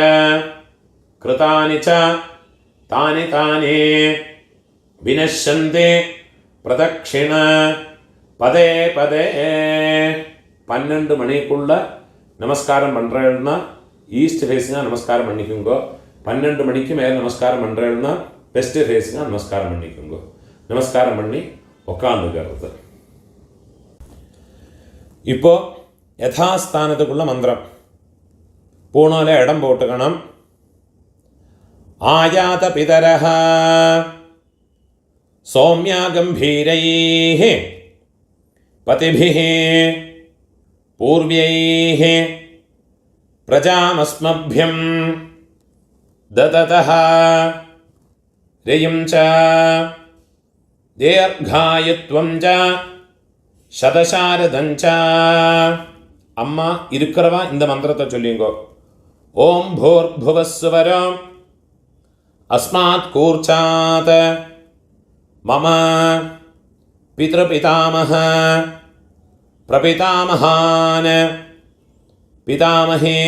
கிருதானி ச தானி தானி வினஷ்யந்தி பிரதட்சிண பதே பதே. 12 மணிக்குள்ள நமஸ்காரம் பண்ணுறேன்னா ஈஸ்ட் ஃபேஸிங்காக நமஸ்காரம் பண்ணிக்கோங்கோ. 12 மணிக்கு மேலே நமஸ்காரம் பண்ணுறேன்னா வெஸ்ட் ஃபேஸிங்காக நமஸ்காரம் பண்ணிக்கோங்கோ. நமஸ்காரம் பண்ணி உட்காந்துக்கிறது. இப்போ யഥാസ്ഥാനத்துக்குள்ள மந்திரம் பூணோல இடம் போட்டுக்கணும். ஆயாத பிதரஹ சௌமியா கம்பீரைः பதிபிः பூர்வைः பிரஜாமஸ்மभ्यம் தததः ரயும் ச தீர்காயுத்வம் ச சதசாரதம் ச. அம்மா இருக்கிறவா இந்த மந்திரத்தை சொல்லிங்கோ. ஓம் பூர்புவஸ்வரம் அஸ்மாத் கூர்ச்சாத் மம பித்ருபிதாமஹ பிரபிதாமஹான் பிதாமஹே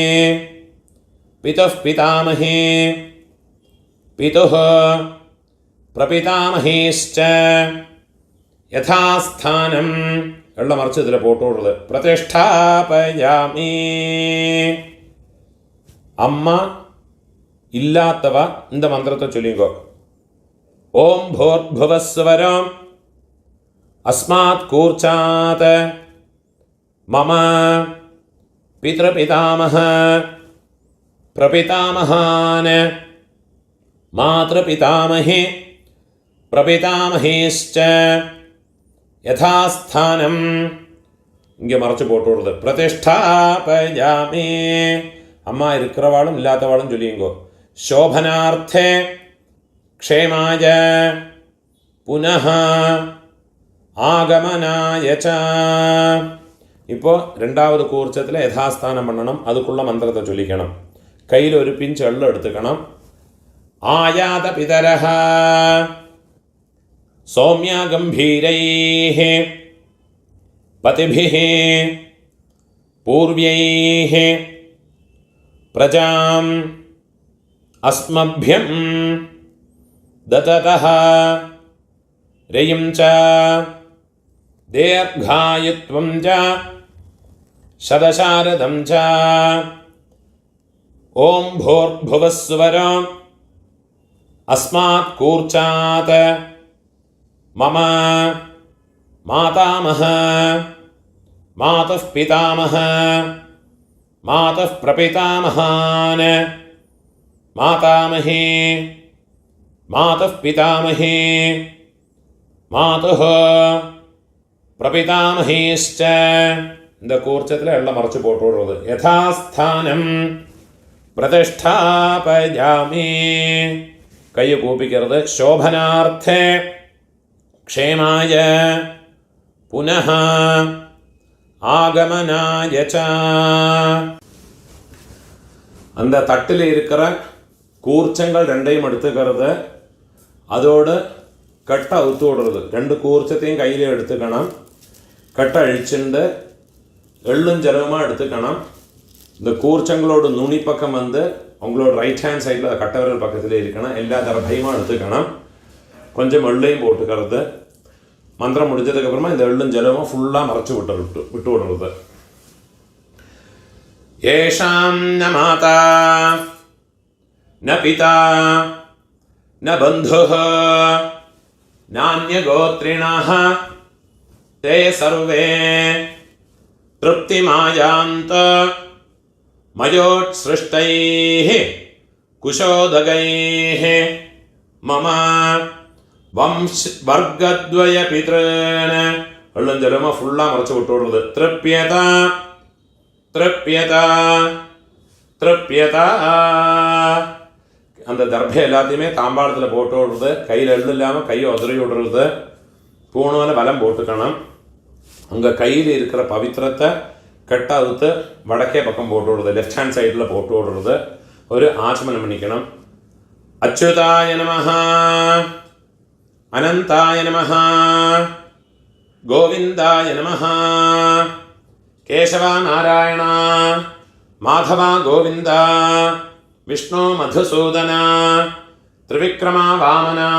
பிதுः பிதாமஹே பிதுः பிரபிதாமஹேश्च யதாஸ்தானம். வெள்ளம் மறைச்சு இதில் போட்டு விடுறது. பிரதிஷ்டாபயாமி. அம்மா இல்லாதவா இந்த மந்திரத்தை சொல்லிங்கோ. ஓம் பூர்புவஸ்வரம் அஸ்மாத் கூர்ச்சாத் மம பித்ருபிதாமஹ പ്രപിതാമഹാൻ മാതൃപിതാമഹേ പ്രപിതാമഹേശ്ച യഥാസ്ഥാനം இங்கே மறைச்சு போட்டு விடுறது. பிரதிஷ்டாபயாமி அம்மா இருக்கிறவாளும் இல்லாதவாளும் சொல்லியுங்கோ. சோபனார்த்தே க்ஷேமாய புனः ஆகமனாய ச. இப்போ ரெண்டாவது கூர்ச்சத்தில் யதாஸ்தானம் பண்ணணும். அதுக்குள்ள மந்திரத்தை சொல்லிக்கணும். கையில் ஒரு பிஞ்ச் எள்ளு எடுத்துக்கணும். ஆயாத பிதரஹ சௌமியா கம்பீரைஹ பதிபிஹ பூர்வ்யைஹ பிரஜாம் அஸ்மभ्यம் தததஹ ரயம் ச தீர்காயுத்வம் ச சதசாரதம் ச ஓம் பூர்புவஸ்வரம் அஸ்மாத் கூர்ச்சாத் மம மாதாமஹ மாதுः பிதாமஹ மாதுः பிரபிதாமஹான் மாதாமஹே மாதுः பிதாமஹே மாதுः பிரபிதாமஹேश्च. இந்த கூர்ச்சத்தில் எல்லாம் மறைச்சு போட்டு விடுறது. யதாஸ்தானம் பிரதிஷ்டாபயாமி கையை கூப்பிக்கிறது. சோபனார்த்தே க்ஷேமாய புனः ஆகமனாய ச. அந்த தட்டில் இருக்கிற கூர்ச்சங்கள் ரெண்டையும் எடுத்துக்கிறது. அதோடு கட்டை அவுத்து விடுறது. ரெண்டு கூர்ச்சத்தையும் கையில் எடுத்துக்கணும். கட்டை அழிச்சுண்டு எள்ளும் ஜலமாக எடுத்துக்கணும். இந்த கூர்ச்சங்களோட நுனி பக்கம் வந்து உங்களோட ரைட் ஹேண்ட் சைடில் கட்டை விரல் பக்கத்தில் இருக்கணும். எல்லா தரப்பையுமா எடுத்துக்கணும். கொஞ்சம் எள்ளையும் போட்டுக்கிறது. மந்திரம் முடிஞ்சதுக்கப்புறமா இந்த எள்ளும் ஜலமும் ஃபுல்லாக மறைச்சி விட்டு விடுறது. ஏஷாம் ந மாதா ந பிதா ந பந்துः நான்யகோத்ரிணः தே சர்வே திருப்திமாயாந்த மயோத்ஸ்ருஷ்டைः குஷோதகைः மம வர்க்கத்வய பித்ருன். எள்ளுஞ்சலமா ஃபுல்லாக மறைச்சு விட்டு விடுறது. திருப்யதா திருப்யதா திருப்யதா. அந்த தர்பை எல்லாத்தையுமே தாம்பாளத்தில் போட்டு விடுறது. கையில் எள்ளு இல்லாமல் கையை உதறி விடுறது. பூணூல பலம் போட்டுக்கணும். உங்கள் கையில் இருக்கிற பவித்திரத்தை கட்டை அவுத்து வடக்கே பக்கம் போட்டு விடுறது. லெஃப்ட் ஹேண்ட் சைடில் போட்டு விடுறது. ஒரு ஆச்சமனம் பண்ணிக்கணும். அச்சுதாய நமஹ அனந்தாய நமஹ கோவிந்தாய நமஹ கேசவா நாராயணா மாதவா கோவிந்தா விஷ்ணு மதுசூதனா திரிவிக்ரமா வாமனா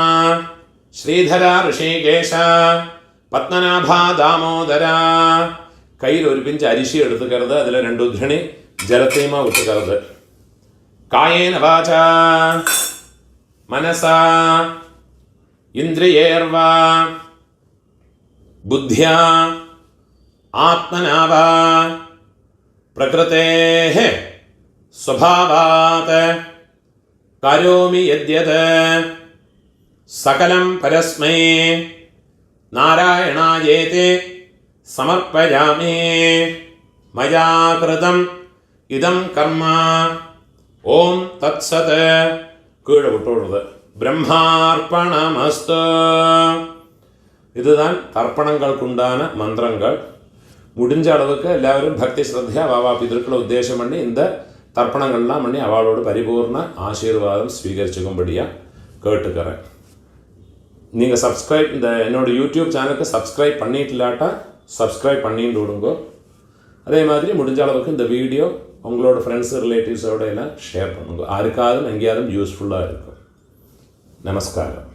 ஸ்ரீதரா ரிஷிகேஷ பத்மநாபா தாமோதரா. கையில் ஒரு பிஞ்சு அரிசி எடுத்துக்கிறது. அதில் 2 உத்ரணி ஜலத்தையுமா விட்டுக்கிறது. காயேன வாசா மனசா இந்திரியேர்வா புத்தியா ஆத்மனா வா பிரகிருதேஹ ஸ்வபாவாத் கரோமி யத்யத் சகலம் பரஸ்மை நாராயணாயேதி சமர்ப்பயாமி மயா கிருதம் இதம் கர்ம ஓம் தத் சத். கீழே விட்டுவிடுறது. பிரம்மார்ப்பணமஸ்து. இதுதான் தர்ப்பணங்களுக்குண்டான மந்திரங்கள். முடிஞ்ச அளவுக்கு எல்லாரும் பக்தி ஸ்ரத்தையாக வாவா பிதர்களை உத்தேசம் பண்ணி இந்த தர்ப்பணங்கள்லாம் பண்ணி அவளோட பரிபூர்ண ஆசீர்வாதம் ஸ்வீகரிச்சுக்கும்படியாக கேட்டுக்கிறேன். நீங்கள் சப்ஸ்கிரைப் இந்த என்னோடய யூடியூப் சேனலுக்கு சப்ஸ்கிரைப் பண்ணிட்டு இல்லாட்டா சப்ஸ்கிரைப் பண்ணிட்டு விடுங்க. அதே மாதிரி முடிஞ்ச அளவுக்கு இந்த வீடியோ உங்களோட ஃப்ரெண்ட்ஸு ரிலேட்டிவ்ஸோட எல்லாம் ஷேர் பண்ணுங்க. யாருக்காவது எங்கேயாவது யூஸ்ஃபுல்லாக இருக்கும். நமஸ்காரம்.